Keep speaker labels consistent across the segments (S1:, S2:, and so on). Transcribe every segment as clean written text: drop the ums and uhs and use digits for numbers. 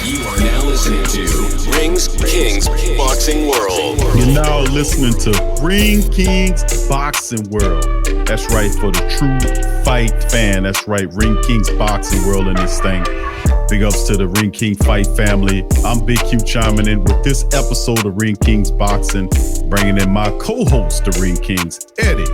S1: You are now listening to Rings Kings Boxing World.
S2: You're now listening to Ring Kings Boxing World. That's right, for the true fight fan. That's right, Ring Kings Boxing World in this thing. Big ups to the Ring King Fight family. I'm Big Q chiming in with this episode of Ring Kings Boxing, bringing in my co-host, the Ring Kings, Eddie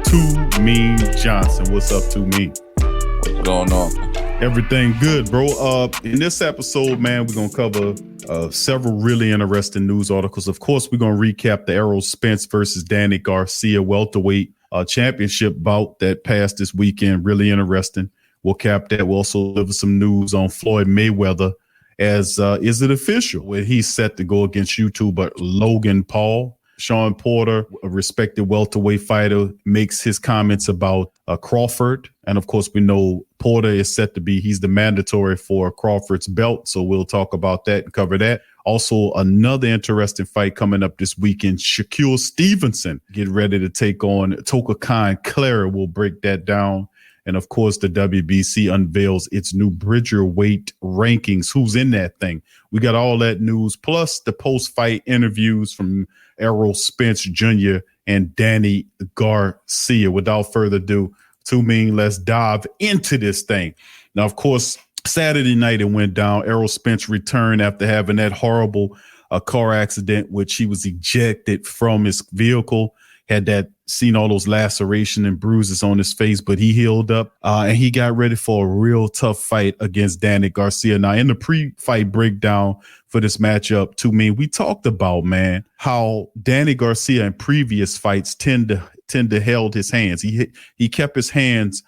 S2: Too Mean Johnson. What's up, Too Mean?
S3: What's going on?
S2: Everything good, bro. In this episode, man, we're going to cover several really interesting news articles. Of course, we're going to recap the Errol Spence versus Danny Garcia welterweight championship bout that passed this weekend. Really interesting. We'll cap that. We'll also deliver some news on Floyd Mayweather as is it official where he's set to go against YouTuber Logan Paul. Sean Porter, a respected welterweight fighter, makes his comments about Crawford. And of course, we know Porter is set to be, he's the mandatory for Crawford's belt. So we'll talk about that and cover that. Also, another interesting fight coming up this weekend. Shakur Stevenson get ready to take on Toka Khan Clara. We'll break that down. And of course, the WBC unveils its new Bridger weight rankings. Who's in that thing? We got all that news, plus the post-fight interviews from Errol Spence Jr. and Danny Garcia. Without further ado, Too Mean, let's dive into this thing. Now, of course, Saturday night it went down. Errol Spence returned after having that horrible car accident, which he was ejected from his vehicle. Had that, seen all those lacerations and bruises on his face, but he healed up and he got ready for a real tough fight against Danny Garcia. Now, in the pre-fight breakdown for this matchup, Too Mean, we talked about, man, how Danny Garcia in previous fights tend to held his hands. He kept his hands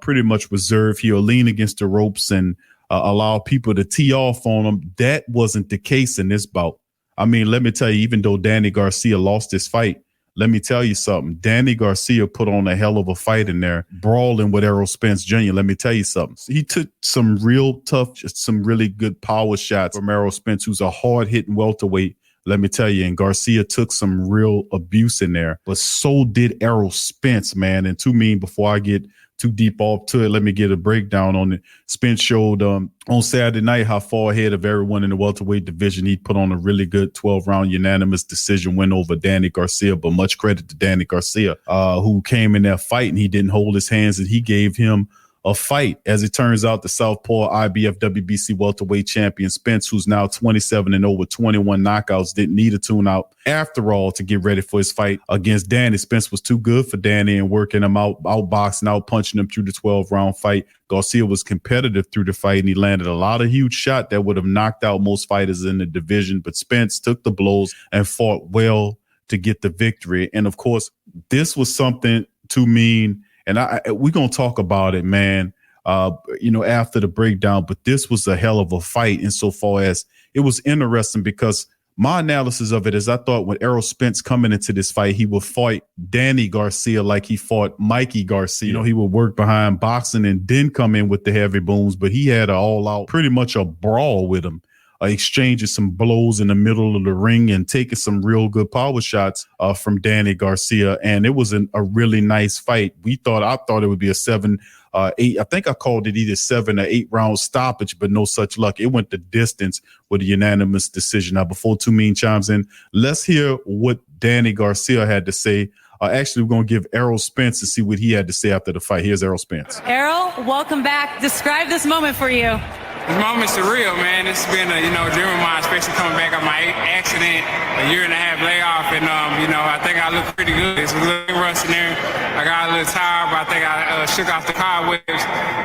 S2: pretty much reserved. He'll lean against the ropes and allow people to tee off on him. That wasn't the case in this bout. I mean, let me tell you, even though Danny Garcia lost this fight, let me tell you something. Danny Garcia put on a hell of a fight in there, brawling with Errol Spence Jr. Let me tell you something. He took some real tough, some really good power shots from Errol Spence, who's a hard-hitting welterweight. Let me tell you, and Garcia took some real abuse in there, but so did Errol Spence, man. And Too Mean, before I get too deep off to it, let me get a breakdown on it. Spence showed on Saturday night how far ahead of everyone in the welterweight division. He put on a really good 12-round unanimous decision win over Danny Garcia, but much credit to Danny Garcia, who came in that fight and he didn't hold his hands and he gave him a fight. As it turns out, the Southpaw IBF WBC welterweight champion Spence, who's now 27-0 with 21 knockouts, didn't need a tune-out after all to get ready for his fight against Danny. Spence was too good for Danny and working him outboxing, out-punching him through the 12-round fight. Garcia was competitive through the fight, and he landed a lot of huge shots that would have knocked out most fighters in the division, but Spence took the blows and fought well to get the victory. And of course, this was something Too Mean, and we're going to talk about it, man, after the breakdown. But this was a hell of a fight insofar as it was interesting because my analysis of it is I thought with Errol Spence coming into this fight, he would fight Danny Garcia like he fought Mikey Garcia. He would work behind boxing and then come in with the heavy booms. But he had an all-out, pretty much a brawl with him. Exchanging some blows in the middle of the ring and taking some real good power shots from Danny Garcia. And it was a really nice fight. I thought it would be a 7-8. I think I called it either 7 or 8 round stoppage, but no such luck. It went the distance with a unanimous decision. Now, before Too Mean chimes in, let's hear what Danny Garcia had to say. Actually, we're going to give Errol Spence to see what he had to say after the fight. Here's Errol Spence.
S4: Errol, welcome back. Describe this moment for you.
S5: This moment's surreal, man. It's been a dream of mine, especially coming back on my accident, a year and a half layoff, and I think I look pretty good. It's a little rust in there. I got a little tired, but I think I shook off the cobwebs,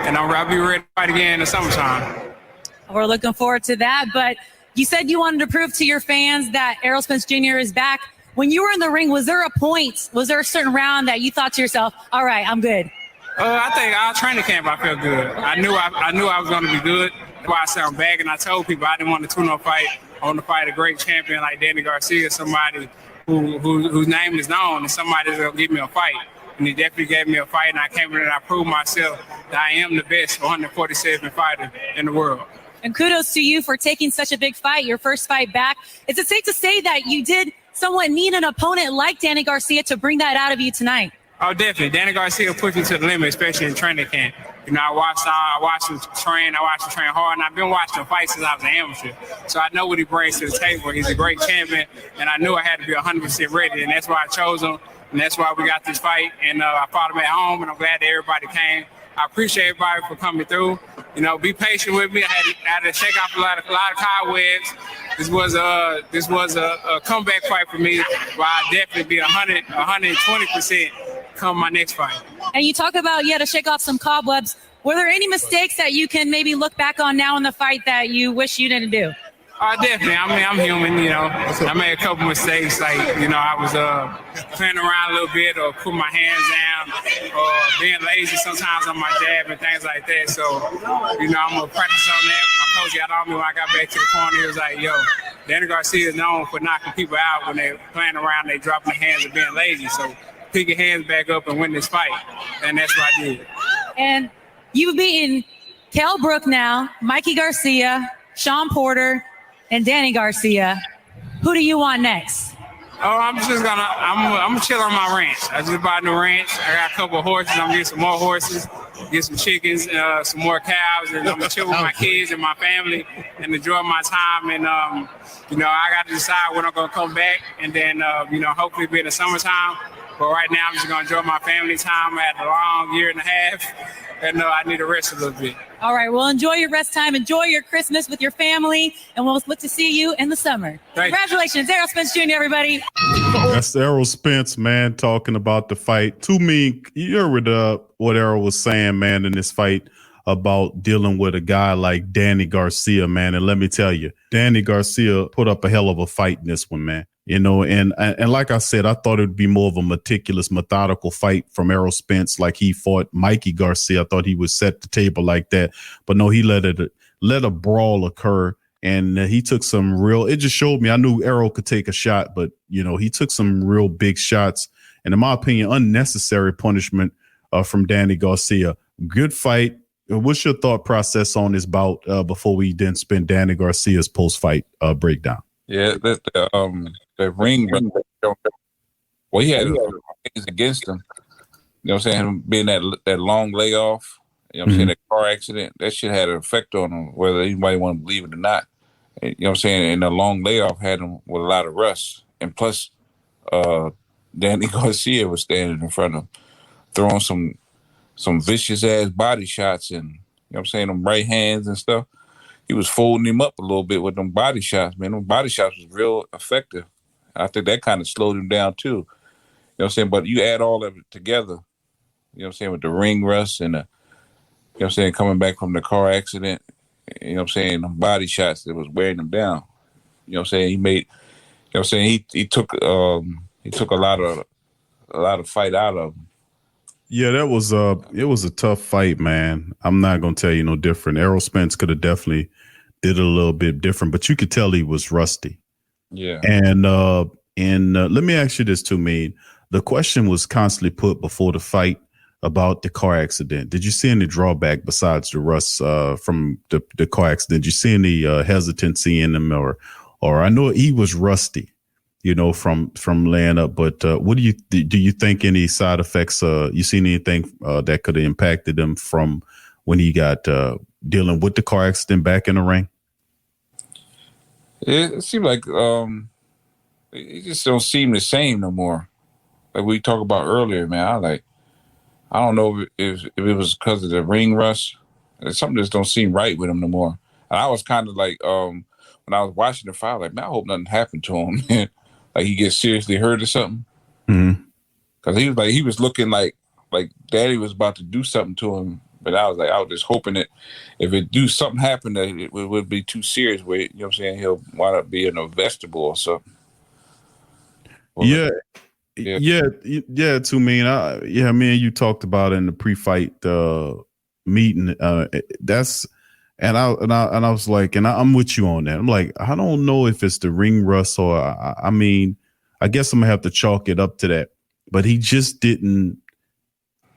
S5: and I'll be ready to fight again in the summertime.
S4: We're looking forward to that. But you said you wanted to prove to your fans that Errol Spence Jr. is back. When you were in the ring, was there a certain round that you thought to yourself, all right, I'm good?
S5: I think our training camp, I felt good. I knew I was going to be good. That's why I said I'm back, and I told people I didn't want to tune-up fight. I want to fight a great champion like Danny Garcia, somebody whose name is known, and somebody that's going to give me a fight. And he definitely gave me a fight, and I came in and I proved myself that I am the best 147 fighter in the world.
S4: And kudos to you for taking such a big fight, your first fight back. Is it safe to say that you did somewhat need an opponent like Danny Garcia to bring that out of you tonight?
S5: Oh, definitely. Danny Garcia pushed me to the limit, especially in training camp. You know, I watched him train hard, and I've been watching him fight since I was an amateur. So I know what he brings to the table. He's a great champion, and I knew I had to be 100% ready, and that's why I chose him, and that's why we got this fight. And I fought him at home, and I'm glad that everybody came. I appreciate everybody for coming through. You know, be patient with me. I had to shake off a lot of cobwebs. This was a comeback fight for me, but I'll definitely be 120% come my next fight.
S4: And you talk about you had to shake off some cobwebs. Were there any mistakes that you can maybe look back on now in the fight that you wish you didn't do?
S5: Definitely. I mean, I'm human, you know. I made a couple mistakes, like, you know, I was playing around a little bit or putting my hands down or being lazy sometimes on my jab and things like that. So, you know, I'm going to practice on that. My coach got on me when I got back to the corner. He was like, yo, Danny Garcia is known for knocking people out when they're playing around, they dropping their hands and being lazy. So pick your hands back up and win this fight. And that's what I did.
S4: And you've beaten Kell Brook now, Mikey Garcia, Sean Porter, and Danny Garcia. Who do you want next?
S5: Oh, I'm gonna chill on my ranch. I just bought a new ranch. I got a couple of horses. I'm gonna get some more horses, get some chickens, some more cows, and I'm gonna chill with my kids and my family and enjoy my time. And you know, I got to decide when I'm gonna come back, and then you know, hopefully be in the summertime. But right now, I'm just gonna enjoy my family time. I had a long year and a half, and I need to rest a little bit.
S4: All right, well, enjoy your rest time. Enjoy your Christmas with your family, and we'll look to see you in the summer. Congratulations, Errol Spence Jr., everybody.
S2: That's Errol Spence, man, talking about the fight. To me, you heard what Errol was saying, man, in this fight about dealing with a guy like Danny Garcia, man. And let me tell you, Danny Garcia put up a hell of a fight in this one, man. You know, and like I said, I thought it would be more of a meticulous, methodical fight from Errol Spence, like he fought Mikey Garcia. I thought he would set the table like that, but no, he let a brawl occur, and he took some real. It just showed me. I knew Errol could take a shot, but you know, he took some real big shots, and in my opinion, unnecessary punishment from Danny Garcia. Good fight. What's your thought process on this bout before we then spin Danny Garcia's post-fight breakdown?
S3: Yeah, the ring. Well, he had things against him. You know what I'm saying? Him being that long layoff. You know what I'm saying? That car accident. That shit had an effect on him, whether anybody want to believe it or not. You know what I'm saying? And the long layoff had him with a lot of rust. And plus, Danny Garcia was standing in front of him, throwing some vicious ass body shots, and you know what I'm saying, them right hands and stuff. He was folding him up a little bit with them body shots, man. Them body shots was real effective. I think that kind of slowed him down too. You know what I'm saying? But you add all of it together, you know what I'm saying, with the ring rust and the, you know what I'm saying, coming back from the car accident, you know what I'm saying, them body shots that was wearing him down. You know what I'm saying? He made, you know what I'm saying, he took a lot of fight out of him.
S2: Yeah, it was a tough fight, man. I'm not gonna tell you no different. Errol Spence could have definitely did it a little bit different, but you could tell he was rusty.
S3: Yeah.
S2: And let me ask you this too, Mean. The question was constantly put before the fight about the car accident. Did you see any drawback besides the rust from the car accident? Did you see any hesitancy in him, or I know he was rusty, you know, from laying up, but what do you think any side effects, you seen anything that could have impacted him from when he got dealing with the car accident back in the ring?
S3: It seemed like it just don't seem the same no more. Like we talked about earlier, man. I don't know if it was because of the ring rust. Something just don't seem right with him no more. And I was kind of like, when I was watching the fight, like, man, I hope nothing happened to him. Like he gets seriously hurt or something. Because he was looking like Daddy was about to do something to him. But I was just hoping that if something happened, that it would be too serious where, you know what I'm saying, he'll wind up being a vegetable or something.
S2: Yeah. To me, me and you talked about it in the pre-fight meeting. And I was like, and I'm with you on that. I'm like, I don't know if it's the ring rust or I mean, I guess I'm gonna have to chalk it up to that. But he just didn't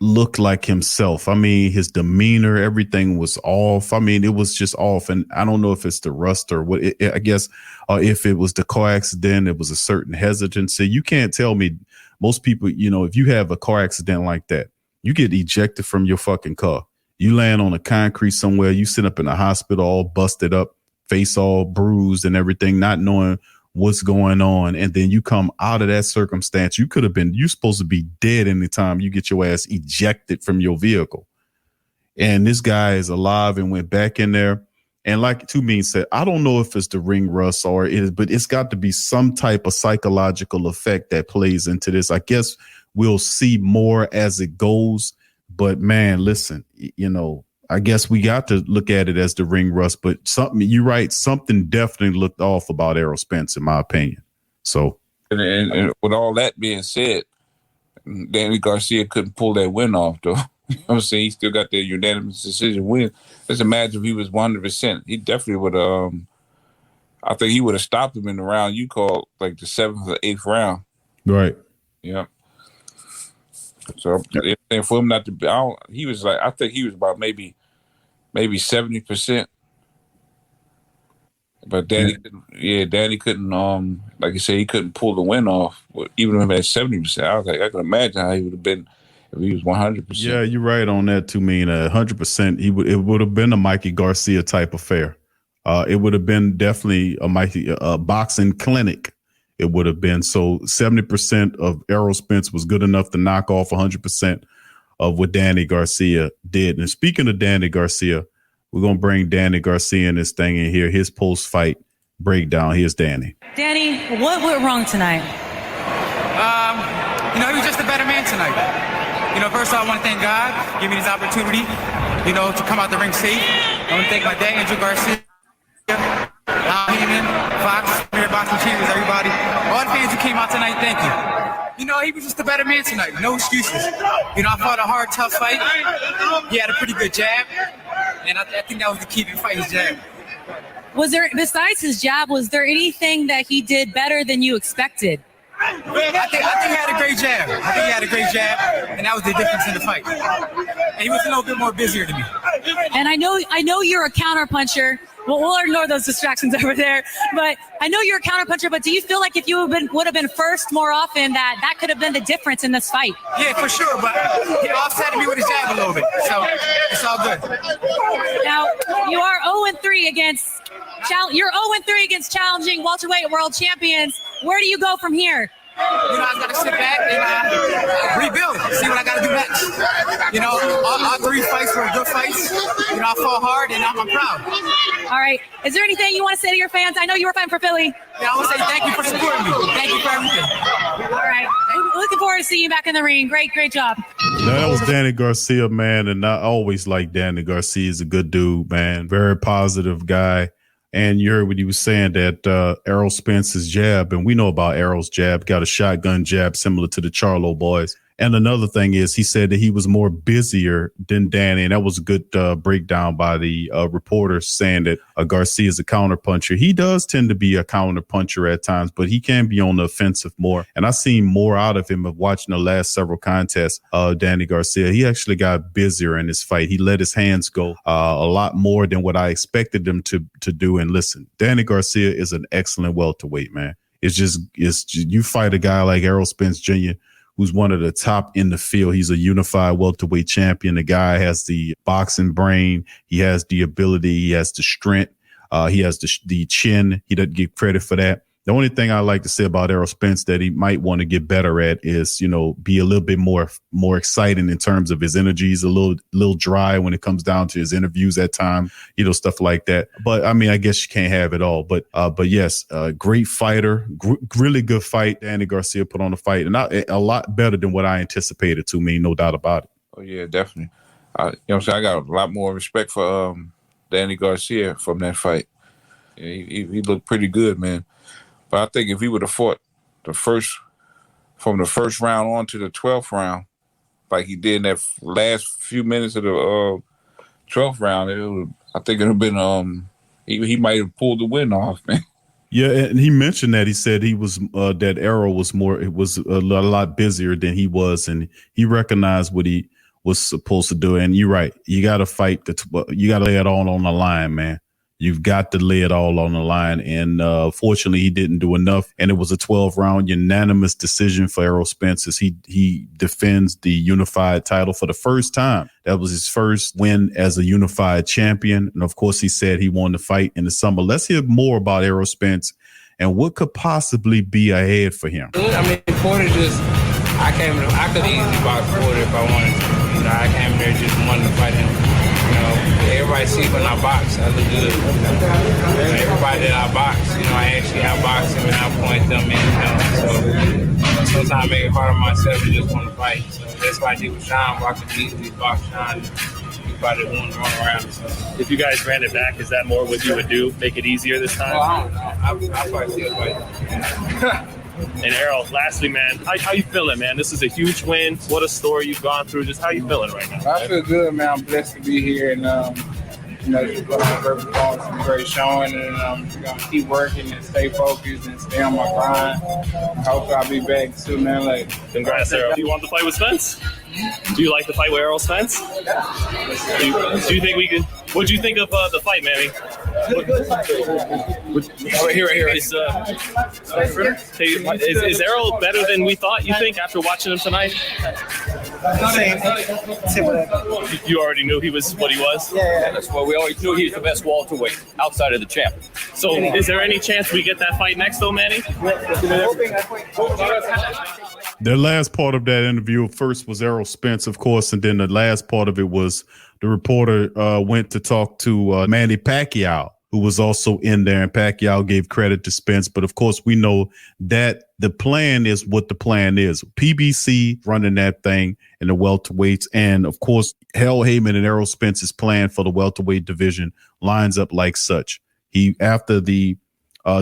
S2: look like himself. I mean, his demeanor, everything was off. I mean, it was just off. And I don't know if it's the rust or what. I guess if it was the car accident, it was a certain hesitancy. You can't tell me. Most people, you know, if you have a car accident like that, you get ejected from your fucking car. You land on the concrete somewhere. You sit up in the hospital all busted up, face all bruised and everything, not knowing what's going on. And then you come out of that circumstance. You're supposed to be dead anytime you get your ass ejected from your vehicle. And this guy is alive and went back in there. And like Two Means said, I don't know if it's the ring rust or it is, but it's got to be some type of psychological effect that plays into this. I guess we'll see more as it goes. But man, listen, I guess we got to look at it as the ring rust. But you're right, something definitely looked off about Errol Spence, in my opinion. So,
S3: and with all that being said, Danny Garcia couldn't pull that win off, though. You know what I'm saying? He still got the unanimous decision win. Let's imagine if he was 100%. He definitely would have, I think he would have stopped him in the round you called, like the 7th or 8th round.
S2: Right.
S3: Yeah. So for him not to be, he was like, I think he was about maybe 70%. But Danny couldn't, like you said, he couldn't pull the win off, even if at 70%. I was like, I can imagine how he would have been if he was 100%.
S2: Yeah, you're right on that too. 100%. It would have been a Mikey Garcia type affair. It would have been definitely a boxing clinic. It would have been. So 70% of Errol Spence was good enough to knock off 100% of what Danny Garcia did. And speaking of Danny Garcia, we're going to bring Danny Garcia in this thing in here, his post-fight breakdown. Here's Danny.
S4: Danny, what went wrong tonight?
S6: He was just a better man tonight. First of all, I want to thank God for giving me this opportunity, to come out the ring safe. I want to thank my dad, Andrew Garcia, Al Heyman, Fox, Boxing Champions, everybody. All the fans who came out tonight, thank you. He was just a better man tonight. No excuses. I fought a hard, tough fight. He had a pretty good jab. And I think that was the key to the fight, his jab.
S4: Was there, besides his jab, was there anything that he did better than you expected?
S6: I think he had a great jab. And that was the difference in the fight. And he was a little bit more busier than me.
S4: And I know you're a counterpuncher. Well, we'll ignore those distractions over there. But I know you're a counterpuncher, but do you feel like if you would have been first more often, that could have been the difference in this fight?
S6: Yeah, for sure. But he offset me with his jab a little bit. So it's all good.
S4: Now, you are 0-3 against challenging welterweight world champions. Where do you go from here?
S6: I got to sit back and rebuild, see what I got to do next. All 3 fights were good fights. I fought hard and I'm proud.
S4: All right. Is there anything you want to say to your fans? I know you were fighting for Philly.
S6: Yeah, I want to say thank you for supporting me. Thank you for everything.
S4: All right. Looking forward to seeing you back in the ring. Great job.
S2: That was Danny Garcia, man. And I always like Danny Garcia. He's a good dude, man. Very positive guy. And you heard what he was saying, that Errol Spence's jab, and we know about Errol's jab, got a shotgun jab similar to the Charlo boys. And another thing is he said that he was more busier than Danny. And that was a good breakdown by the reporter saying that Garcia is a counterpuncher. He does tend to be a counterpuncher at times, but he can be on the offensive more. And I've seen more out of him of watching the last several contests. Danny Garcia, he actually got busier in this fight. He let his hands go a lot more than what I expected him to do. And listen, Danny Garcia is an excellent welterweight, man. It's just you fight a guy like Errol Spence Jr., who's one of the top in the field. He's a unified welterweight champion. The guy has the boxing brain. He has the ability. He has the strength. He has the chin. He doesn't get credit for that. The only thing I like to say about Errol Spence that he might want to get better at is, be a little bit more exciting in terms of his energy. He's a little dry when it comes down to his interviews at times, stuff like that. But I mean, I guess you can't have it all. But yes, great fighter, really good fight. Danny Garcia put on the fight, and a lot better than what I anticipated. To me, no doubt about it.
S3: Oh yeah, definitely. I got a lot more respect for Danny Garcia from that fight. Yeah, he looked pretty good, man. But I think if he would have fought from the first round on to the 12th round, like he did in that last few minutes of the 12th round, I think it would have been he might have pulled the win off, man.
S2: Yeah, and he mentioned that. He said he was that Errol was a lot busier than he was, and he recognized what he was supposed to do. And you're right, you got to fight you got to lay it all on the line, man. You've got to lay it all on the line. And fortunately, he didn't do enough. And it was a 12-round unanimous decision for Errol Spence as he defends the unified title for the first time. That was his first win as a unified champion. And of course, he said he wanted to fight in the summer. Let's hear more about Errol Spence and what could possibly be ahead for him.
S5: I mean, Porter I could easily box Porter if I wanted to. You know, I came there just wanted to fight him. You know, everybody see when I box, I look good. Everybody that I box, you know, I actually outbox them and outpoint them in. You know, so sometimes I make it hard on myself to just want to fight. So that's why I did with Sean. I could easily box Sean. He probably won't run around. So.
S7: If you guys ran it back, is that more what you would do? Make it easier this time?
S5: Well, I don't know. I probably still fight.
S7: And Errol, lastly, man, how you feeling, man? This is a huge win. What a story you've gone through. Just how you feeling right now?
S5: I feel good, man. I'm blessed to be here, and you know, just put on great performance, some great showing, and we're gonna keep working and stay focused and stay on my grind. Hopefully, I'll be back soon, man. Like,
S7: congrats, Errol. Do you want to fight with Spence? Do you like to fight with Errol Spence? Do you think we can? What do you think of the fight, Manny? Right here. Is Errol better than we thought, you think, after watching him tonight? You already knew he was what he was?
S8: Yeah. That's what we always knew. He's the best welterweight outside of the champ.
S7: So is there any chance we get that fight next, though, Manny?
S2: The last part of that interview first was Errol Spence, of course, and then the last part of it was the reporter went to talk to Manny Pacquiao, who was also in there, and Pacquiao gave credit to Spence. But of course, we know that the plan is what the plan is. PBC running that thing in the welterweights. And of course, Hal Heyman and Errol Spence's plan for the welterweight division lines up like such. After the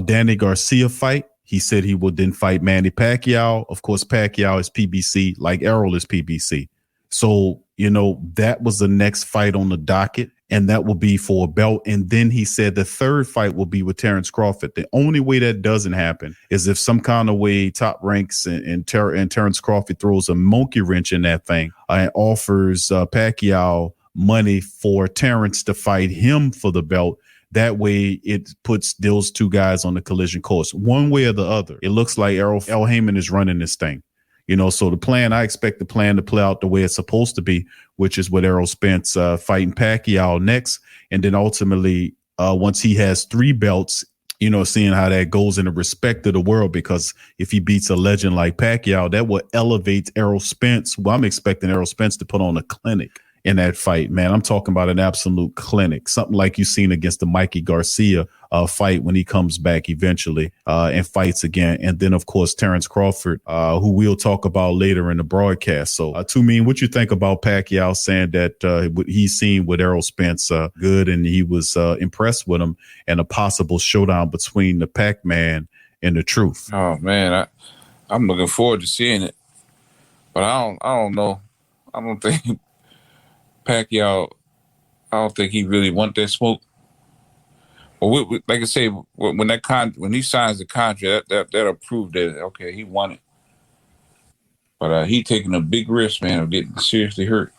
S2: Danny Garcia fight, he said he would then fight Manny Pacquiao. Of course, Pacquiao is PBC, like Errol is PBC. So, you know, that was the next fight on the docket, and that will be for a belt. And then he said the third fight will be with Terrence Crawford. The only way that doesn't happen is if some kind of way Top Ranks and Terrence Crawford throws a monkey wrench in that thing and offers Pacquiao money for Terrence to fight him for the belt. That way it puts those two guys on the collision course. One way or the other, it looks like Al Heyman is running this thing. You know, so I expect the plan to play out the way it's supposed to be, which is with Errol Spence fighting Pacquiao next. And then ultimately, once he has 3 belts, you know, seeing how that goes in the respect of the world, because if he beats a legend like Pacquiao, that will elevate Errol Spence. Well, I'm expecting Errol Spence to put on a clinic in that fight, man. I'm talking about an absolute clinic, something like you've seen against the Mikey Garcia fight when he comes back eventually and fights again. And then, of course, Terrence Crawford, who we'll talk about later in the broadcast. So, Tumin, what you think about Pacquiao saying that what he's seen with Errol Spence good, and he was impressed with him, and a possible showdown between the Pac-Man and the Truth?
S3: Oh, man, I'm looking forward to seeing it. But I don't know. I don't think Pacquiao, I don't think he really want that smoke. Well, like I say, when he signs the contract, that'll prove that, okay, he won it. But he taking a big risk, man, of getting seriously hurt.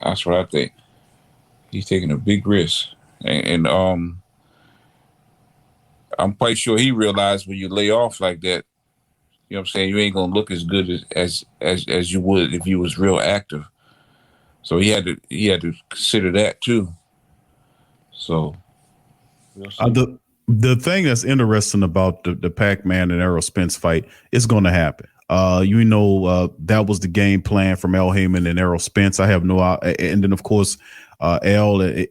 S3: That's what I think. He's taking a big risk, and I'm quite sure he realized when you lay off like that, you know what I'm saying, you ain't gonna look as good as you would if you was real active. So he had to consider that too. So
S2: the thing that's interesting about the Pac-Man and Errol Spence fight is going to happen. That was the game plan from Al Heyman and Errol Spence. I have no, and then of course, Manny's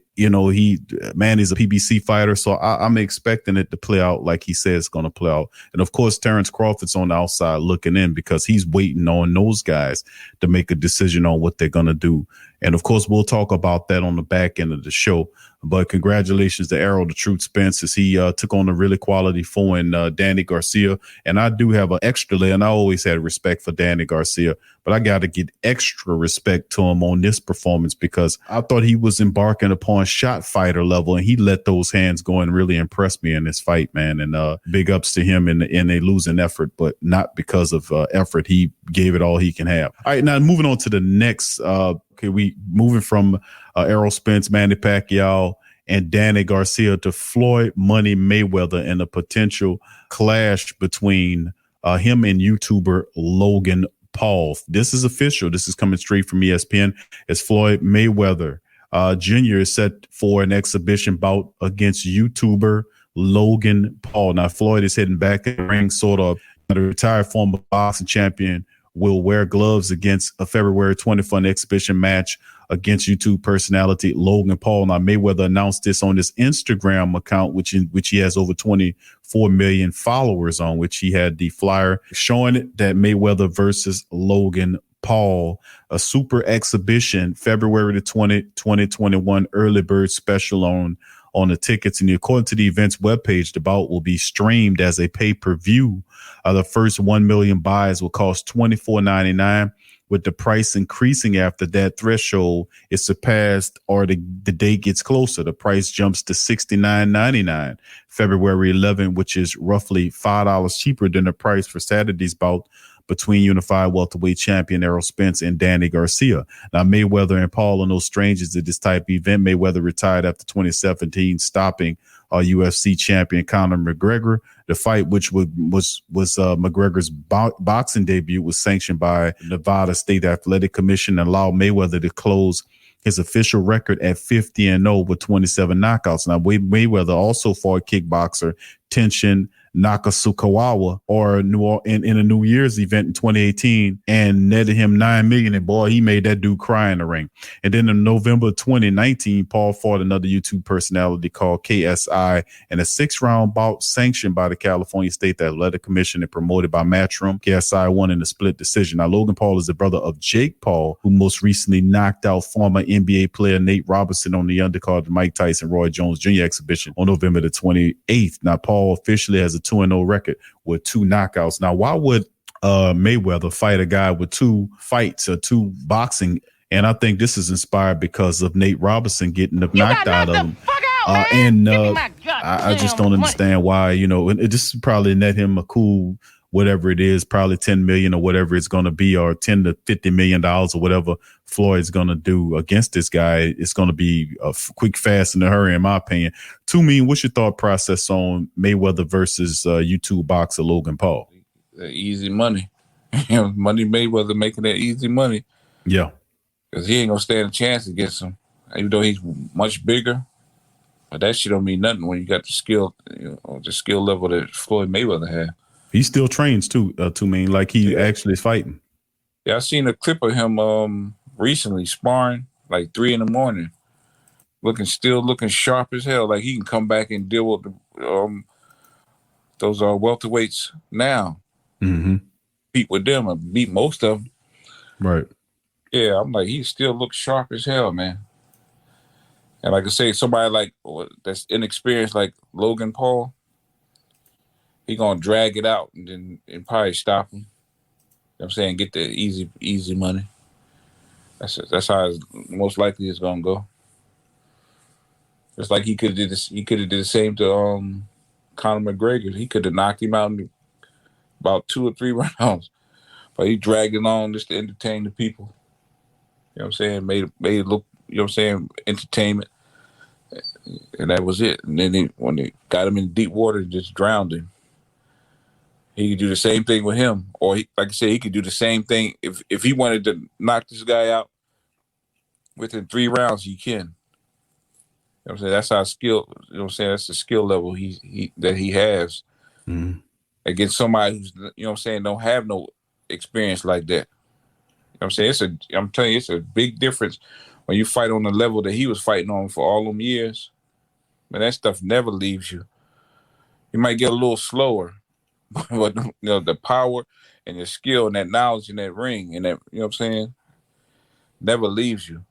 S2: a PBC fighter, so I'm expecting it to play out like he says it's going to play out. And of course, Terrence Crawford's on the outside looking in because he's waiting on those guys to make a decision on what they're going to do. And of course, we'll talk about that on the back end of the show. But congratulations to Errol the Truth Spence as he took on a really quality foreign Danny Garcia. And I do have an extra layer, and I always had respect for Danny Garcia, but I got to get extra respect to him on this performance because I thought he was embarking upon shot fighter level, and he let those hands go and really impressed me in this fight, man. And big ups to him in a losing effort, but not because of effort. He gave it all he can have. All right, now moving on to the next. We moving from Errol Spence, Manny Pacquiao, and Danny Garcia to Floyd Money Mayweather in a potential clash between him and YouTuber Logan Paul. This is official. This is coming straight from ESPN. As Floyd Mayweather Jr. is set for an exhibition bout against YouTuber Logan Paul. Now, Floyd is heading back in the ring, sort of. The retired former boxing champion will wear gloves against a February 20 for an exhibition match against YouTube personality Logan Paul. Now, Mayweather announced this on his Instagram account, which he has over 24 million followers on, which he had the flyer showing it that Mayweather versus Logan Paul, a super exhibition, February the 20th, 2021, early bird special on the tickets. And according to the event's webpage, the bout will be streamed as a pay-per-view. The first 1 million buys will cost $24.99, with the price increasing after that threshold is surpassed or the date gets closer. The price jumps to $69.99 February 11, which is roughly $5 cheaper than the price for Saturday's bout between unified welterweight champion Errol Spence and Danny Garcia. Now, Mayweather and Paul are no strangers to this type of event. Mayweather retired after 2017, stopping UFC champion Conor McGregor. The fight, which was McGregor's boxing debut, was sanctioned by Nevada State Athletic Commission and allowed Mayweather to close his official record at 50-0 with 27 knockouts. Now, Mayweather also fought kickboxer Tenshin Nakasukawa in a New Year's event in 2018 and netted him $9 million. And boy, he made that dude cry in the ring. And then in November 2019, Paul fought another YouTube personality called KSI in a 6-round bout sanctioned by the California State Athletic Commission and promoted by Matchroom. KSI won in a split decision. Now, Logan Paul is the brother of Jake Paul, who most recently knocked out former NBA player Nate Robinson on the undercard of the Mike Tyson Roy Jones Jr. exhibition on November the 28th. Now, Paul officially has a 2-0 record with 2 knockouts. Now, why would Mayweather fight a guy with 2 fights or 2 boxing? And I think this is inspired because of Nate Robinson getting knocked out of him. I just don't understand why, it just probably net him a cool, whatever it is, probably 10 million or whatever it's going to be, or 10 to $50 million or whatever Floyd's going to do against this guy. It's going to be a quick, fast, and a hurry, in my opinion. To me, what's your thought process on Mayweather versus YouTube boxer Logan Paul?
S3: Easy money. Money Mayweather making that easy money.
S2: Yeah.
S3: Because he ain't going to stand a chance against him, even though he's much bigger. But that shit don't mean nothing when you got the skill, the skill level that Floyd Mayweather had. He
S2: still trains too, like he actually is fighting.
S3: Yeah, I seen a clip of him recently sparring like 3 a.m, looking sharp as hell. Like he can come back and deal with those welterweights now.
S2: Mm-hmm.
S3: Beat with them and beat most of them.
S2: Right.
S3: Yeah, I'm like, he still looks sharp as hell, man. And like I say, somebody like that's inexperienced like Logan Paul, he gonna drag it out and probably stop him. You know what I'm saying? Get the easy money. That's how it's most likely it's gonna go. It's like he could have did the same to Conor McGregor. He could have knocked him out in about 2 or 3 rounds, but he dragged it on just to entertain the people. You know what I'm saying? Made it look, you know what I'm saying, entertainment. And that was it. And then when they got him in deep water, just drowned him. He could do the same thing with him. Or, like I said, he could do the same thing. If he wanted to knock this guy out within 3 rounds, he can. You know what I'm saying? That's how skill, you know what I'm saying? That's the skill level that he has against somebody who's, you know what I'm saying, don't have no experience like that. You know what I'm saying? I'm telling you, it's a big difference when you fight on the level that he was fighting on for all them years. Man, that stuff never leaves you. You might get a little slower, but the power and your skill and that knowledge in that ring and that, you know what I'm saying, never leaves you. You know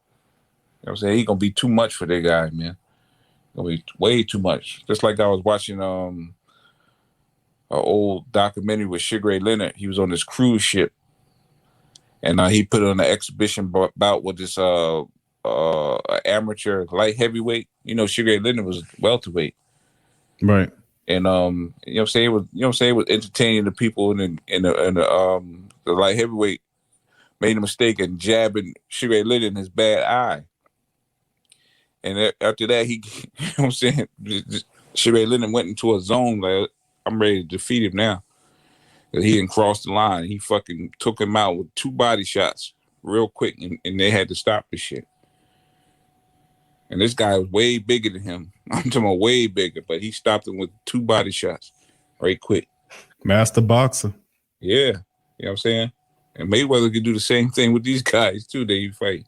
S3: what I'm saying? He's gonna be too much for that guy, man. Gonna be way too much. Just like I was watching an old documentary with Sugar Leonard. He was on this cruise ship. And he put on an exhibition bout with this amateur light heavyweight. Sugar Leonard was welterweight,
S2: right?
S3: And you know what I'm saying, it was entertaining the people, and the light heavyweight made a mistake and jabbing Sugar Leonard in his bad eye, And after that, he, you know what I'm saying, Sherry Lennon went into a zone like, I'm ready to defeat him now. He didn't cross the line. He fucking took him out with 2 body shots real quick, and they had to stop this shit. And this guy was way bigger than him. I'm talking about way bigger, but he stopped him with 2 body shots right quick.
S2: Master boxer.
S3: Yeah. You know what I'm saying? And Mayweather could do the same thing with these guys, too, that you fight.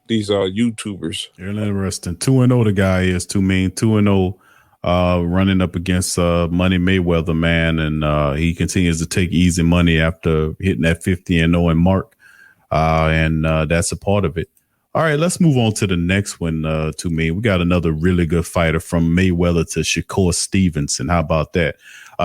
S3: These are YouTubers.
S2: Really interesting. 2-0 the guy is, too mean. 2-0 running up against Money Mayweather, man. And he continues to take easy money after hitting that 50-0 mark. And that's a part of it. All right, let's move on to the next one, to me. We got another really good fighter from Mayweather to Shakur Stevenson. How about that?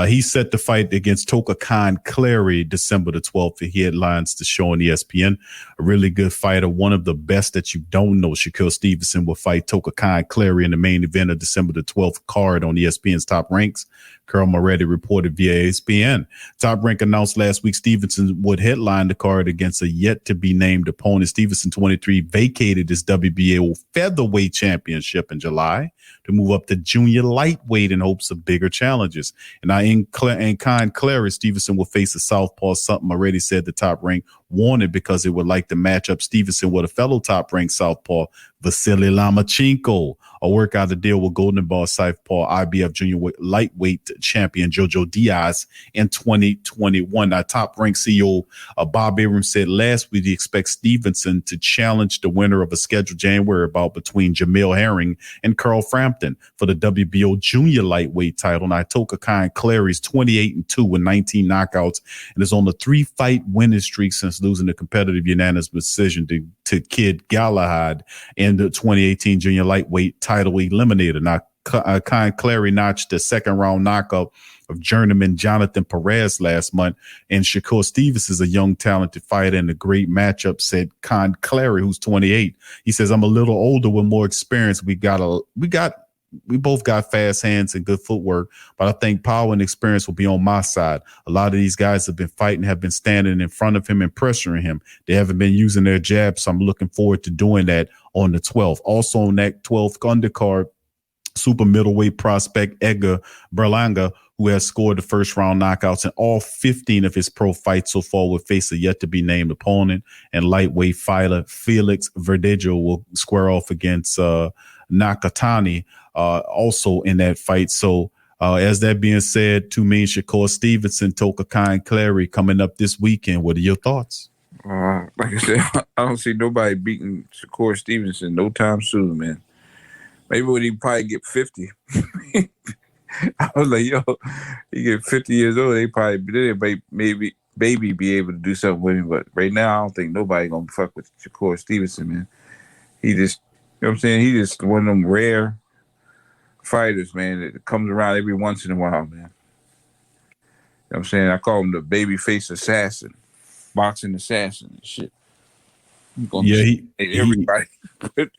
S2: He set the fight against Toka Khan Clary December the 12th. He headlines the show on ESPN. A really good fighter, one of the best that you don't know. Shakur Stevenson will fight Toka Khan Clary in the main event of December the 12th card on ESPN's Top Ranks. Carl Moretti reported via ESPN. Top Rank announced last week Stevenson would headline the card against a yet-to-be-named opponent. Stevenson, 23, vacated his WBO featherweight championship in July to move up to junior lightweight in hopes of bigger challenges. And now in Khan Clary, Stevenson will face a southpaw, something already said the Top Rank wanted because it would like to match up Stevenson with a fellow top-ranked southpaw, Vasily Lomachenko, or work out a deal with Golden Ball southpaw IBF junior lightweight champion Jojo Diaz in 2021. Our top-ranked CEO Bob Abrams said last week he expects Stevenson to challenge the winner of a scheduled January bout between Jamil Herring and Carl Frampton for the WBO junior lightweight title. Now, Toka Khan Clary's 28-2 with 19 knockouts and is on a 3-fight winning streak since losing a competitive unanimous decision to Kid Galahad in the 2018 junior lightweight title eliminator. Now, Khan Clary notched the second round knockout of journeyman Jonathan Perez last month, and Shakur Stevens is a young, talented fighter and a great matchup, said Khan Clary, who's 28. He says, I'm a little older with more experience. We both got fast hands and good footwork, but I think power and experience will be on my side. A lot of these guys have been fighting, have been standing in front of him and pressuring him. They haven't been using their jab, so I'm looking forward to doing that on the 12th. Also on that 12th undercard, super middleweight prospect Edgar Berlanga, who has scored the first round knockouts in all 15 of his pro fights so far, will face a yet to be named opponent. And lightweight fighter Felix Verdejo will square off against Nakatani, also in that fight. So as that being said, to me, Shakur Stevenson, Toka Khan Clary coming up this weekend. What are your thoughts?
S3: Like I said, I don't see nobody beating Shakur Stevenson no time soon, man. Maybe when he probably get 50. I was like, yo, he get 50 years old, they probably maybe be able to do something with him. But right now, I don't think nobody gonna fuck with Shakur Stevenson, man. He just, you know what I'm saying? He just one of them rare fighters, man, that comes around every once in a while, man. You know what I'm saying? I call him the babyface assassin, boxing assassin and shit.
S2: Yeah,
S3: everybody.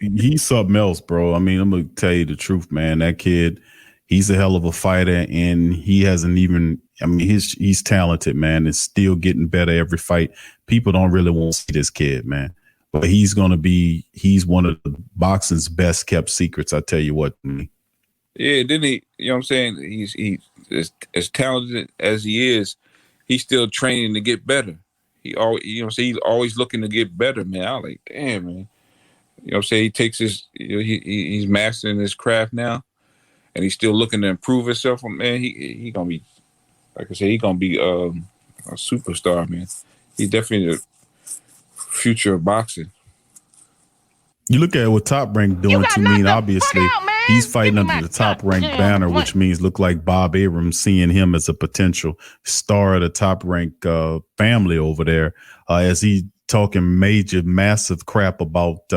S2: He's something else, bro. I mean, I'm gonna tell you the truth, man. That kid, he's a hell of a fighter, and he hasn't even. I mean, he's talented, man. It's still getting better every fight. People don't really want to see this kid, man, but he's one of the boxing's best kept secrets. I tell you what, man.
S3: Yeah, didn't he? You know what I'm saying? He's as talented as he is. He's still training to get better. He always, you know what I'm saying? He's always looking to get better, man. I'm like, damn, man. You know what I'm saying? He takes his, you know, he's mastering his craft now, and he's still looking to improve himself. Man, he gonna be, like I said, he gonna be a superstar, man. He's definitely the future of boxing.
S2: You look at what Top Rank doing to me, obviously. He's fighting under the Top Rank banner, which means look like Bob Abrams seeing him as a potential star of the Top Rank family over there, as he talking massive crap about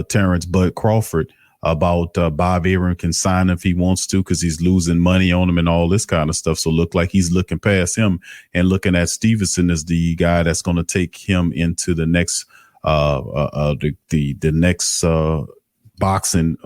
S2: Terrence Bud Crawford, about Bob Abrams can sign him if he wants to because he's losing money on him and all this kind of stuff. So look like he's looking past him and looking at Stevenson as the guy that's going to take him into the next the next boxing,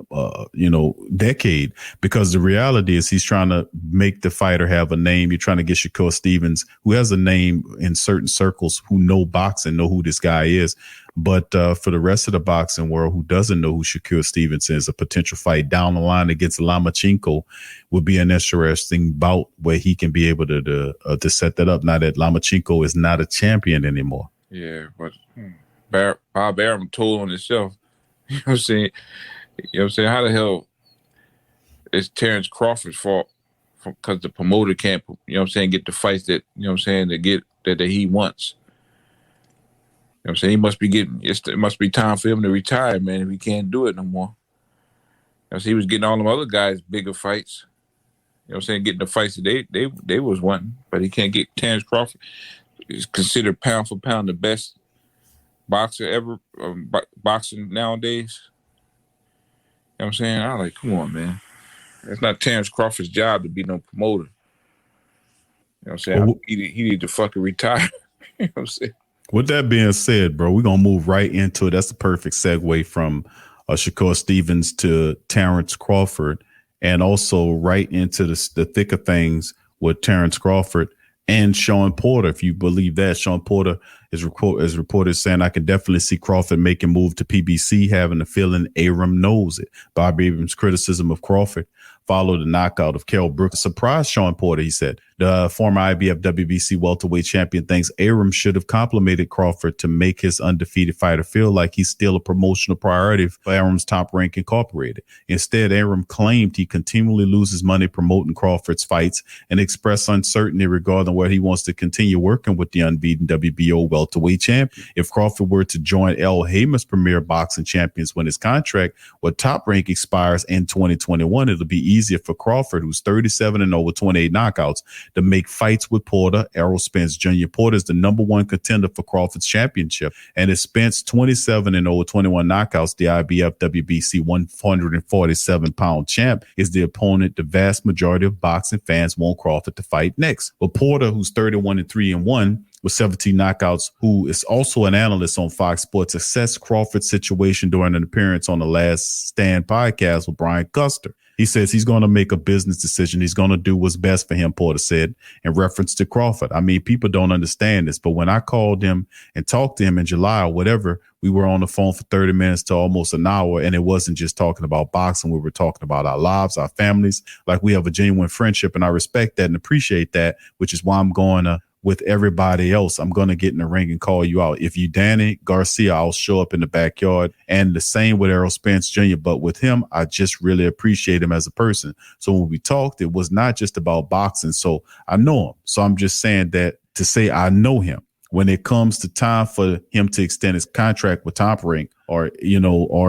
S2: decade, because the reality is he's trying to make the fighter have a name. You're trying to get Shakur Stevens, who has a name in certain circles who know boxing, know who this guy is. But for the rest of the boxing world who doesn't know who Shakur Stevenson is, a potential fight down the line against Lomachenko would be an interesting bout where he can be able to set that up now that Lomachenko is not a champion anymore.
S3: Yeah, but Bob Arum told on himself. You know what I'm saying? How the hell is Terrence Crawford's fault? Because the promoter can't, get the fights that, to get that he wants. You know what I'm saying? He must be it must be time for him to retire, man, if he can't do it no more. He was getting all them other guys bigger fights. Getting the fights that they was wanting, but he can't get Terrence Crawford. He's considered pound for pound the best boxer ever, boxing nowadays. You know what I'm saying? I'm like, come on, man. It's not Terrence Crawford's job to be no promoter. You know what I'm saying? He need to fucking retire. You know what I'm saying?
S2: With that being said, bro, we're going to move right into it. That's the perfect segue from Shakur Stevens to Terrence Crawford, and also right into the thick of things with Terrence Crawford and Shawn Porter. If you believe that, Shawn Porter is reported saying, I can definitely see Crawford making move to PBC, having the feeling Arum knows it. Bob Abrams' criticism of Crawford followed the knockout of Kell Brooks. Surprised Shawn Porter, he said. The former IBF WBC welterweight champion thinks Arum should have complimented Crawford to make his undefeated fighter feel like he's still a promotional priority for Arum's Top Rank Incorporated. Instead, Arum claimed he continually loses money promoting Crawford's fights and expressed uncertainty regarding whether he wants to continue working with the unbeaten WBO welterweight champion. If Crawford were to join El Heyman's Premier Boxing Champions when his contract with Top Rank expires in 2021, it'll be easier for Crawford, who's 37-0 with 28 knockouts, to make fights with Porter. Errol Spence Jr. Porter is the number one contender for Crawford's championship, and is Spence 27-0 with 21 knockouts. The IBF WBC 147-pound champ is the opponent the vast majority of boxing fans want Crawford to fight next. But Porter, who's 31-3-1 with 17 knockouts, who is also an analyst on Fox Sports, assessed Crawford's situation during an appearance on the Last Stand podcast with Brian Custer. He says he's going to make a business decision. He's going to do what's best for him, Porter said, in reference to Crawford. I mean, people don't understand this, but when I called him and talked to him in July or whatever, we were on the phone for 30 minutes to almost an hour, and it wasn't just talking about boxing. We were talking about our lives, our families. Like, we have a genuine friendship, and I respect that and appreciate that, which is why I'm going to, with everybody else, I'm going to get in the ring and call you out. If you Danny Garcia, I'll show up in the backyard. And the same with Errol Spence Jr. But with him, I just really appreciate him as a person. So when we talked, it was not just about boxing. So I know him. So I'm just saying that to say I know him. When it comes to time for him to extend his contract with Top Rank, or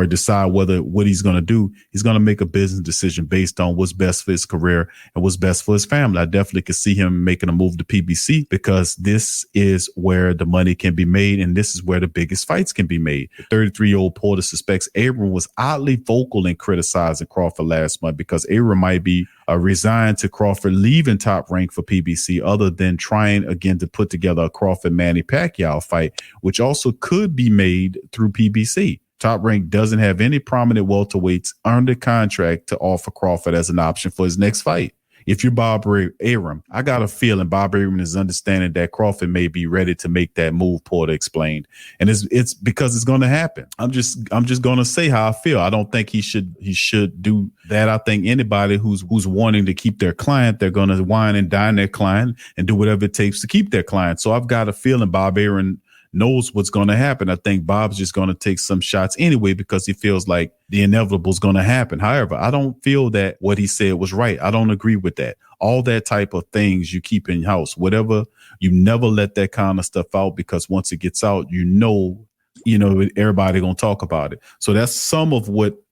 S2: decide what he's going to do, he's going to make a business decision based on what's best for his career and what's best for his family. I definitely could see him making a move to PBC, because this is where the money can be made, and this is where the biggest fights can be made. The 33-year-old Porter suspects Arum was oddly vocal in criticizing Crawford last month, because Arum might be resigned to Crawford leaving Top Rank for PBC, other than trying again to put together a Crawford-Manny Pacquiao fight, which also could be made through PBC. Top Rank doesn't have any prominent welterweights under contract to offer Crawford as an option for his next fight. If you're Bob Arum, I got a feeling Bob Arum is understanding that Crawford may be ready to make that move, Porter explained. And it's because it's going to happen. I'm just going to say how I feel. I don't think he should do that. I think anybody who's wanting to keep their client, they're going to wine and dine their client and do whatever it takes to keep their client. So I've got a feeling Bob Arum knows what's going to happen. I think Bob's just going to take some shots anyway, because he feels like the inevitable is going to happen. However, I don't feel that what he said was right. I don't agree with that. All that type of things you keep in your house, whatever, you never let that kind of stuff out, because once it gets out, everybody going to talk about it. So that's some of what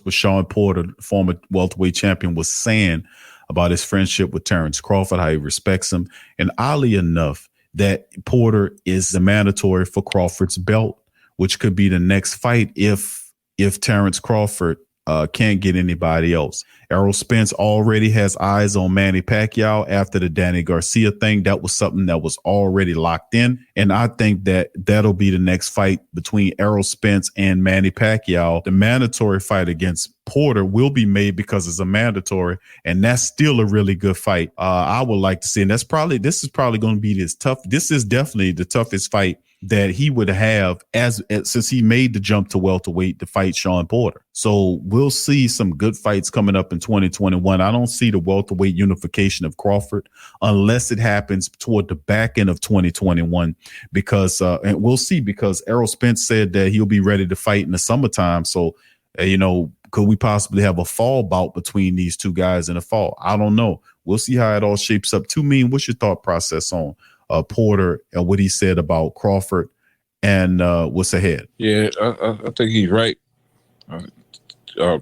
S2: Shawn Porter, former welterweight champion, was saying about his friendship with Terrence Crawford, how he respects him. And oddly enough, that Porter is the mandatory for Crawford's belt, which could be the next fight if Terrence Crawford Can't get anybody else. Errol Spence already has eyes on Manny Pacquiao after the Danny Garcia thing. That was something that was already locked in. And I think that that'll be the next fight between Errol Spence and Manny Pacquiao. The mandatory fight against Porter will be made because it's a mandatory, and that's still a really good fight. I would like to see, and this is probably going to be this is definitely the toughest fight that he would have since he made the jump to welterweight to fight Shawn Porter. So we'll see some good fights coming up in 2021. I don't see the welterweight unification of Crawford unless it happens toward the back end of 2021, because and we'll see, because Errol Spence said that he'll be ready to fight in the summertime. So, could we possibly have a fall bout between these two guys in the fall? I don't know. We'll see how it all shapes up. To me, what's your thought process on Porter and what he said about Crawford and what's ahead?
S3: Yeah, I think he's right.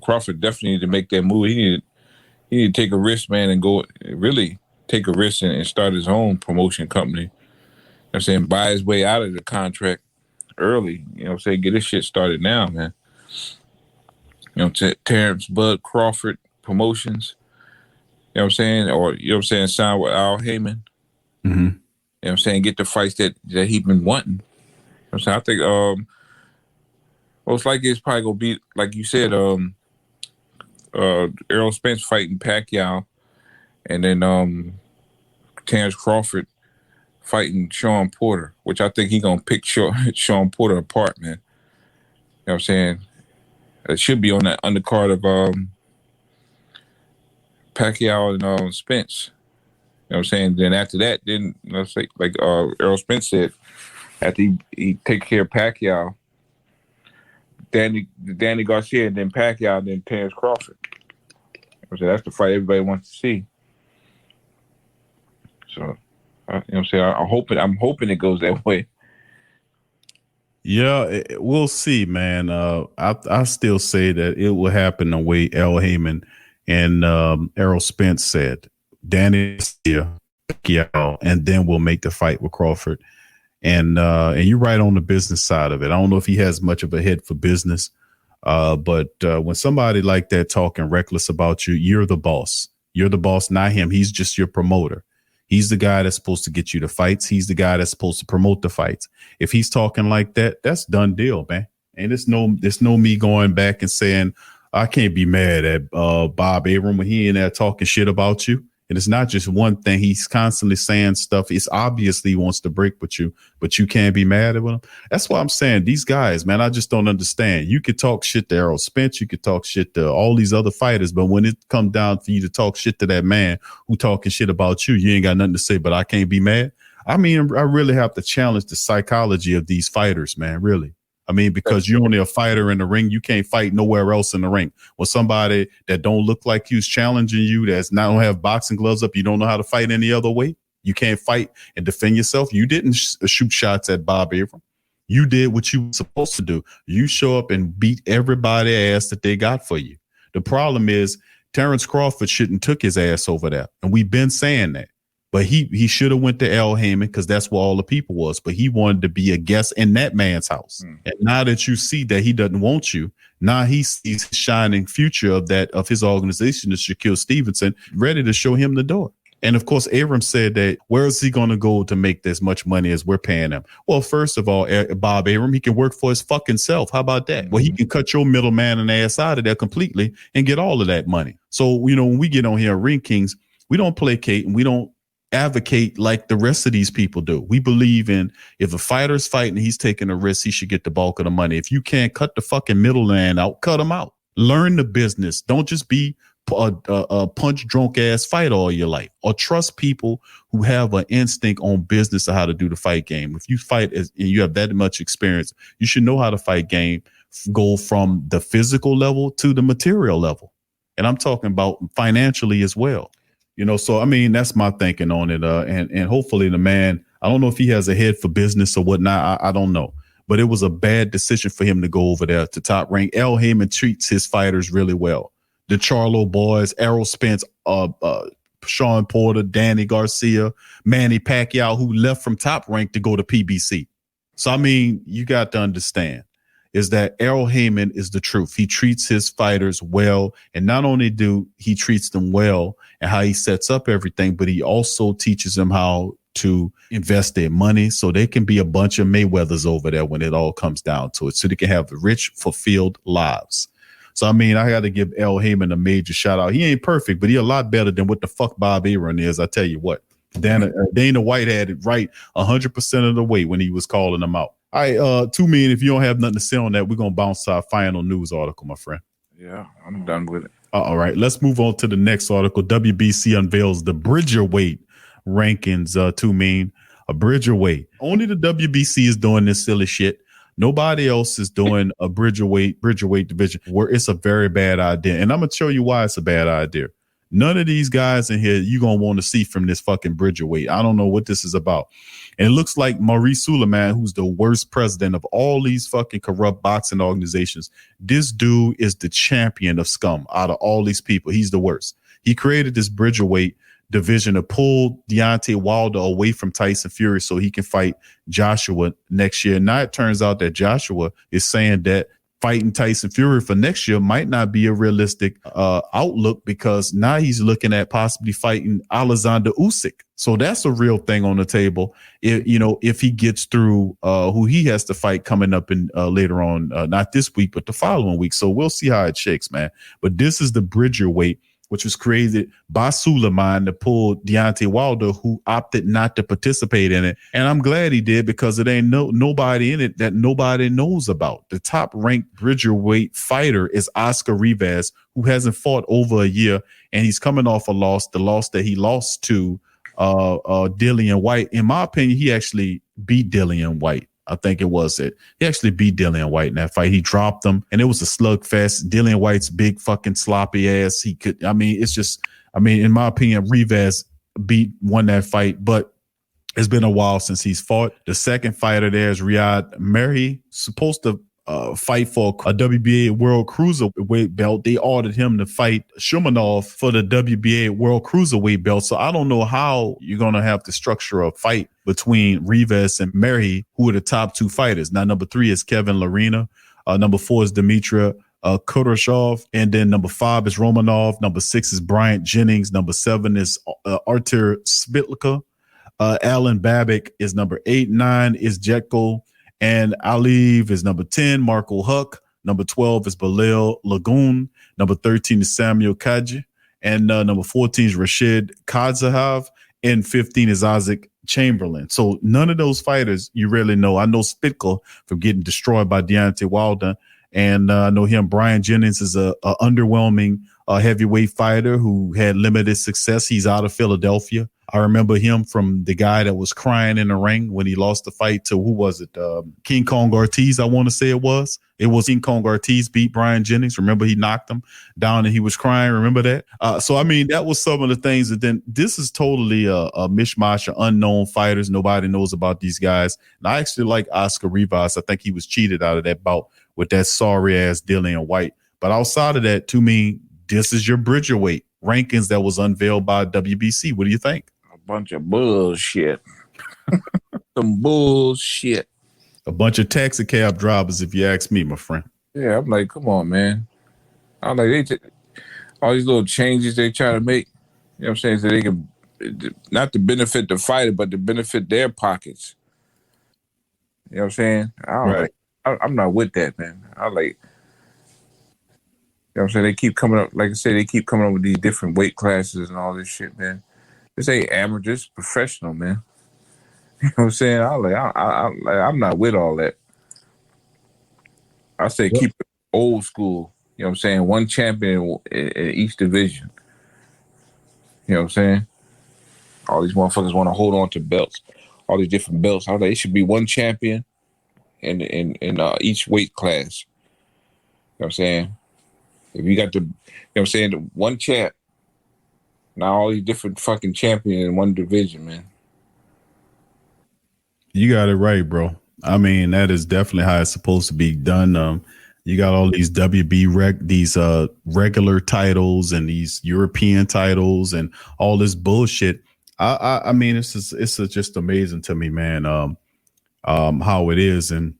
S3: Crawford definitely need to make that move. He need to take a risk, man, and go really take a risk and start his own promotion company. You know what I'm saying? Buy his way out of the contract early. You know what I'm saying? Get this shit started now, man. Terrence Bud Crawford Promotions. You know what I'm saying? Or, sign with Al Heyman.
S2: Mm-hmm.
S3: You know what I'm saying? Get the fights that he's been wanting. You know what I'm saying? I think most likely it's probably going to be, like you said, Errol Spence fighting Pacquiao, and then Terrence Crawford fighting Shawn Porter, which I think he's going to pick Shawn Porter apart, man. You know what I'm saying? It should be on that undercard of Pacquiao and Spence. You know what I'm saying? Then after that, let's say, like Errol Spence said, after he take care of Pacquiao, Danny Garcia, and then Pacquiao, and then Terrence Crawford. So that's the fight everybody wants to see. So, you know what I'm saying? I'm hoping it goes that way.
S2: Yeah, we'll see, man. I still say that it will happen the way Al Heyman and Errol Spence said. Danny Garcia, and then we'll make the fight with Crawford. And you're right on the business side of it. I don't know if he has much of a head for business, but when somebody like that talking reckless about you, you're the boss. You're the boss, not him. He's just your promoter. He's the guy that's supposed to get you the fights. He's the guy that's supposed to promote the fights. If he's talking like that, that's done deal, man. And there's no me going back and saying, I can't be mad at Bob Arum when he in there talking shit about you. And it's not just one thing. He's constantly saying stuff. It's obviously he wants to break with you, but you can't be mad at him. That's why I'm saying these guys, man, I just don't understand. You could talk shit to Errol Spence. You could talk shit to all these other fighters. But when it comes down for you to talk shit to that man who talking shit about you, you ain't got nothing to say, but I can't be mad. I mean, I really have to challenge the psychology of these fighters, man, really. I mean, because you're only a fighter in the ring, you can't fight nowhere else in the ring. When somebody that don't look like you's challenging you, that's not don't have boxing gloves up, you don't know how to fight any other way. You can't fight and defend yourself. You didn't shoot shots at Bob Arum. You did what you were supposed to do. You show up and beat everybody ass that they got for you. The problem is Terrence Crawford shouldn't took his ass over there, and we've been saying that. But he should have went to Al Heyman because that's where all the people was. But he wanted to be a guest in that man's house. And now that you see that he doesn't want you, now he sees the shining future of his organization, the Shakur Stevenson, ready to show him the door. And of course, Arum said that where is he going to go to make this much money as we're paying him? Well, first of all, Bob Arum, he can work for his fucking self. How about that? Well, he can cut your middleman and ass out of there completely and get all of that money. So, when we get on here at Ring Kings, we don't placate and we don't advocate like the rest of these people do. We believe in if a fighter's fighting, he's taking a risk, he should get the bulk of the money. If you can't cut the fucking middleman out, cut him out. Learn the business. Don't just be a punch drunk ass fight all your life, or trust people who have an instinct on business of how to do the fight game. If you fight and you have that much experience, you should know how to fight game, go from the physical level to the material level. And I'm talking about financially as well. So I mean, that's my thinking on it. And hopefully the man, I don't know if he has a head for business or whatnot. I don't know, but it was a bad decision for him to go over there to Top Rank. Al Heyman treats his fighters really well. The Charlo boys, Errol Spence, Shawn Porter, Danny Garcia, Manny Pacquiao, who left from Top Rank to go to PBC. So I mean, you got to understand, is that Errol Heyman is the truth. He treats his fighters well, and not only do he treats them well and how he sets up everything, but he also teaches them how to invest their money so they can be a bunch of Mayweathers over there when it all comes down to it, so they can have rich, fulfilled lives. So, I mean, I got to give Errol Heyman a major shout out. He ain't perfect, but he a lot better than what the fuck Bob Arum is. I tell you what, Dana White had it right 100% of the way when he was calling them out. All right, 2 million. If you don't have nothing to say on that, we're going to bounce to our final news article, my friend.
S3: Yeah, I'm done with it.
S2: All right, let's move on to the next article. WBC unveils the Bridgerweight rankings, 2 million. A Bridgerweight. Only the WBC is doing this silly shit. Nobody else is doing a Bridgerweight division, where it's a very bad idea. And I'm going to show you why it's a bad idea. None of these guys in here you're going to want to see from this fucking Bridgerweight. I don't know what this is about. And it looks like Maurice Suleiman, who's the worst president of all these fucking corrupt boxing organizations. This dude is the champion of scum out of all these people. He's the worst. He created this Bridgerweight division to pull Deontay Wilder away from Tyson Fury so he can fight Joshua next year. Now it turns out that Joshua is saying that fighting Tyson Fury for next year might not be a realistic outlook, because now he's looking at possibly fighting Alexander Usyk. So that's a real thing on the table. If he gets through who he has to fight coming up in later on, not this week, but the following week. So we'll see how it shakes, man. But this is the Bridgerweight, which was created by Suleiman to pull Deontay Wilder, who opted not to participate in it. And I'm glad he did, because it ain't nobody in it that nobody knows about. The top ranked Bridgerweight fighter is Oscar Rivas, who hasn't fought over a year, and he's coming off a loss, the loss that he lost to Dillian White. In my opinion, he actually beat Dillian White. I think it was it. He actually beat Dillian White in that fight. He dropped him, and it was a slugfest. Dillian White's big fucking sloppy ass. In my opinion, Rivas won that fight, but it's been a while since he's fought. The second fighter there is Riyad Mahrez, supposed to fight for a WBA World Cruiserweight belt. They ordered him to fight Shumanov for the WBA World Cruiserweight belt. So I don't know how you're going to have to structure a fight between Rivas and Mahrez, who are the top two fighters. Now, number 3 is Kevin Lerena. Number 4 is Dmitry Kudryashov. And then number 5 is Romanov. Number 6 is Bryant Jennings. Number 7 is Artur Spitlka. Alan Babic is number 8. 9 is Jetko. And Aliyev is number 10, Marco Huck. Number 12 is Belal Lagoon. Number 13 is Samuel Kaji. And number 14 is Rashid Kadzahav. And 15 is Isaac Chamberlain. So none of those fighters you really know. I know Spitka from getting destroyed by Deontay Wilder. And I know him. Brian Jennings is a underwhelming heavyweight fighter who had limited success. He's out of Philadelphia. I remember him from the guy that was crying in the ring when he lost the fight to, who was it? King Kong Ortiz, I want to say it was. It was King Kong Ortiz beat Brian Jennings. Remember, he knocked him down and he was crying. Remember that? That was some of the things that then this is totally a mishmash of unknown fighters. Nobody knows about these guys. And I actually like Oscar Rivas. I think he was cheated out of that bout with that sorry ass Dillian White. But outside of that, to me, this is your Bridgerweight rankings that was unveiled by WBC. What do you think?
S3: Bunch of bullshit. Some bullshit.
S2: A bunch of taxi cab drivers, if you ask me, my friend.
S3: Yeah, I'm like, come on, man. I'm like, all these little changes they try to make, you know what I'm saying, so they can, not to benefit the fighter, but to benefit their pockets. You know what I'm saying? I'm not with that, man. I like, you know what I'm saying, they keep coming up, like I said, they keep coming up with these different weight classes and all this shit, man. This ain't amateur, this is professional, man. You know what I'm saying? I'm not with all that. I say keep it old school. You know what I'm saying? One champion in each division. You know what I'm saying? All these motherfuckers want to hold on to belts, all these different belts. I was like, it should be one champion in each weight class. You know what I'm saying? If you got you know what I'm saying, one champ. Now all these different fucking champions in one division, man.
S2: You got it right, bro. I mean, that is definitely how it's supposed to be done. You got all these these regular titles and these European titles and all this bullshit. I mean, it's just amazing to me, man. How it is, and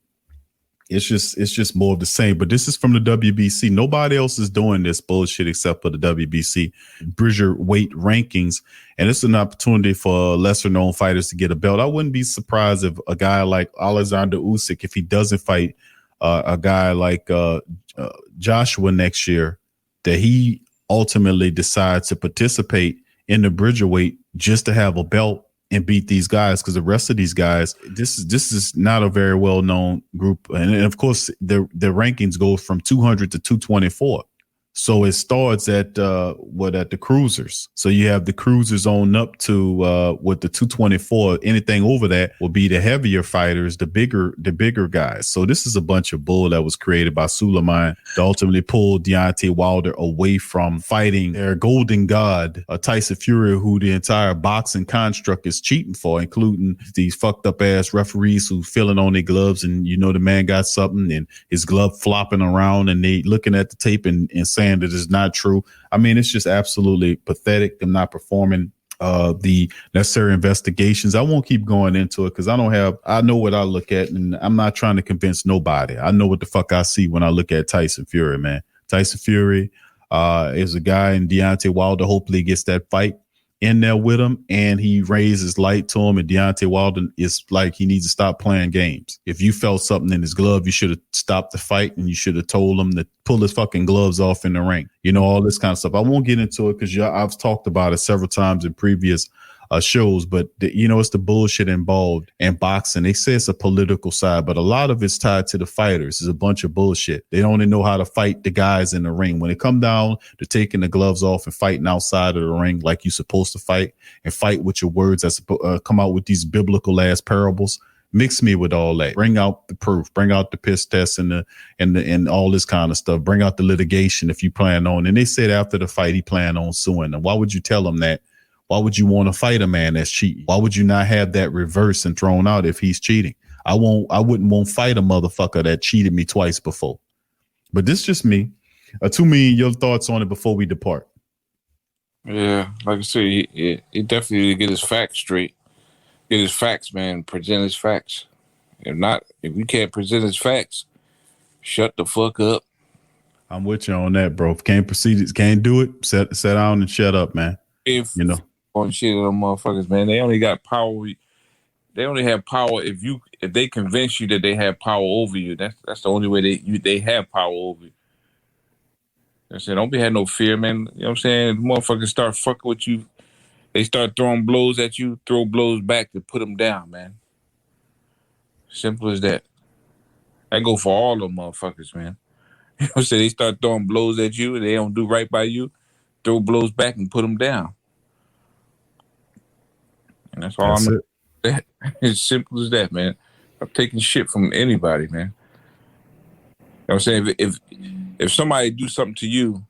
S2: It's just more of the same. But this is from the WBC. Nobody else is doing this bullshit except for the WBC Bridger weight rankings. And it's an opportunity for lesser known fighters to get a belt. I wouldn't be surprised if a guy like Alexander Usyk, if he doesn't fight a guy like Joshua next year, that he ultimately decides to participate in the Bridger weight just to have a belt and beat these guys, because the rest of these guys, this is not a very well known group, and of course their rankings go from 200 to 224. So it starts at at the cruisers. So you have the cruisers on up to with the 224. Anything over that will be the heavier fighters, the bigger guys. So this is a bunch of bull that was created by Suleiman to ultimately pull Deontay Wilder away from fighting their golden god, Tyson Fury, who the entire boxing construct is cheating for, including these fucked up ass referees who feeling on their gloves, and the man got something and his glove flopping around, and they looking at the tape and saying that is not true. I mean, it's just absolutely pathetic. Them not performing the necessary investigations. I won't keep going into it because I know what I look at, and I'm not trying to convince nobody. I know what the fuck I see when I look at Tyson Fury, man. Tyson Fury is a guy, and Deontay Wilder hopefully gets that fight in there with him, and he raises light to him, and Deontay Wilder is like, he needs to stop playing games. If you felt something in his glove, you should have stopped the fight, and you should have told him to pull his fucking gloves off in the ring. All this kind of stuff. I won't get into it because I've talked about it several times in previous shows, but it's the bullshit involved in boxing. They say it's a political side, but a lot of it's tied to the fighters. It's a bunch of bullshit. They don't even know how to fight the guys in the ring. When it come down to taking the gloves off and fighting outside of the ring like you're supposed to fight, and fight with your words that's come out with these biblical ass parables, mix me with all that. Bring out the proof. Bring out the piss test and all this kind of stuff. Bring out the litigation if you plan on. And they said after the fight he planned on suing them. Why would you tell them that? Why would you want to fight a man that's cheating? Why would you not have that reverse and thrown out if he's cheating? I wouldn't want to fight a motherfucker that cheated me twice before. But this is just me. To me, your thoughts on it before we depart.
S3: Yeah, like I said, he definitely get his facts straight. Get his facts, man. Present his facts. If we can't present his facts, shut the fuck up.
S2: I'm with you on that, bro. If can't do it, sit down and shut up, man.
S3: On shit of them motherfuckers, man. They only got power. They only have power if they convince you that they have power over you. That's the only way they have power over you. I said, don't be having no fear, man. You know what I'm saying? Motherfuckers start fucking with you. They start throwing blows at you, throw blows back to put them down, man. Simple as that. I go for all them motherfuckers, man. You know what I'm saying? They start throwing blows at you and they don't do right by you, throw blows back and put them down. And that's all I'm. It's simple as that, man. I'm taking shit from anybody, man. You know what I'm saying? If somebody do something to you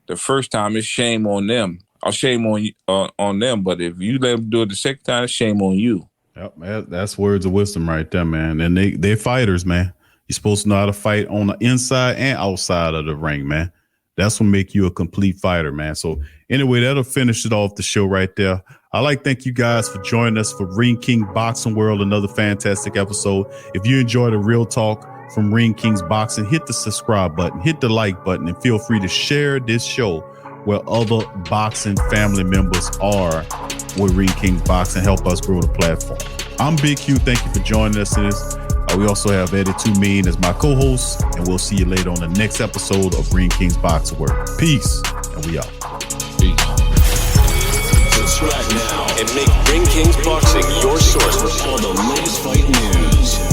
S3: the first time, it's shame on them. I'll shame on them. But if you let them do it the second time, it's shame on you.
S2: Yep, that's words of wisdom right there, man. And they're fighters, man. You're supposed to know how to fight on the inside and outside of the ring, man. That's what make you a complete fighter, man. So anyway, that'll finish it off the show right there. I'd like to thank you guys for joining us for Ring King Boxing World, another fantastic episode. If you enjoyed the real talk from Ring King's Boxing, hit the subscribe button, hit the like button, and feel free to share this show where other boxing family members are with Ring King's Boxing. Help us grow the platform. I'm Big Q. Thank you for joining us in this. We also have Eddie 2 Mean as my co-host, and we'll see you later on the next episode of Ring King's Boxing World. Peace, and we out.
S3: Peace.
S1: Subscribe now and make Ring King's Boxing your source for all the latest fight news.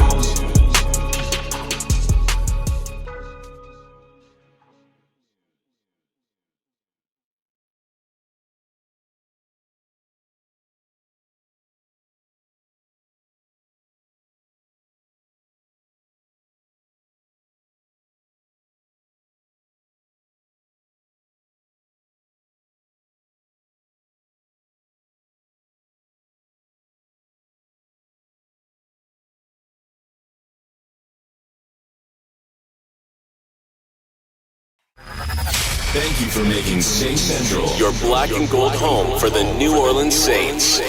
S1: Thank you for making Saint Central your black and gold home for the New Orleans Saints.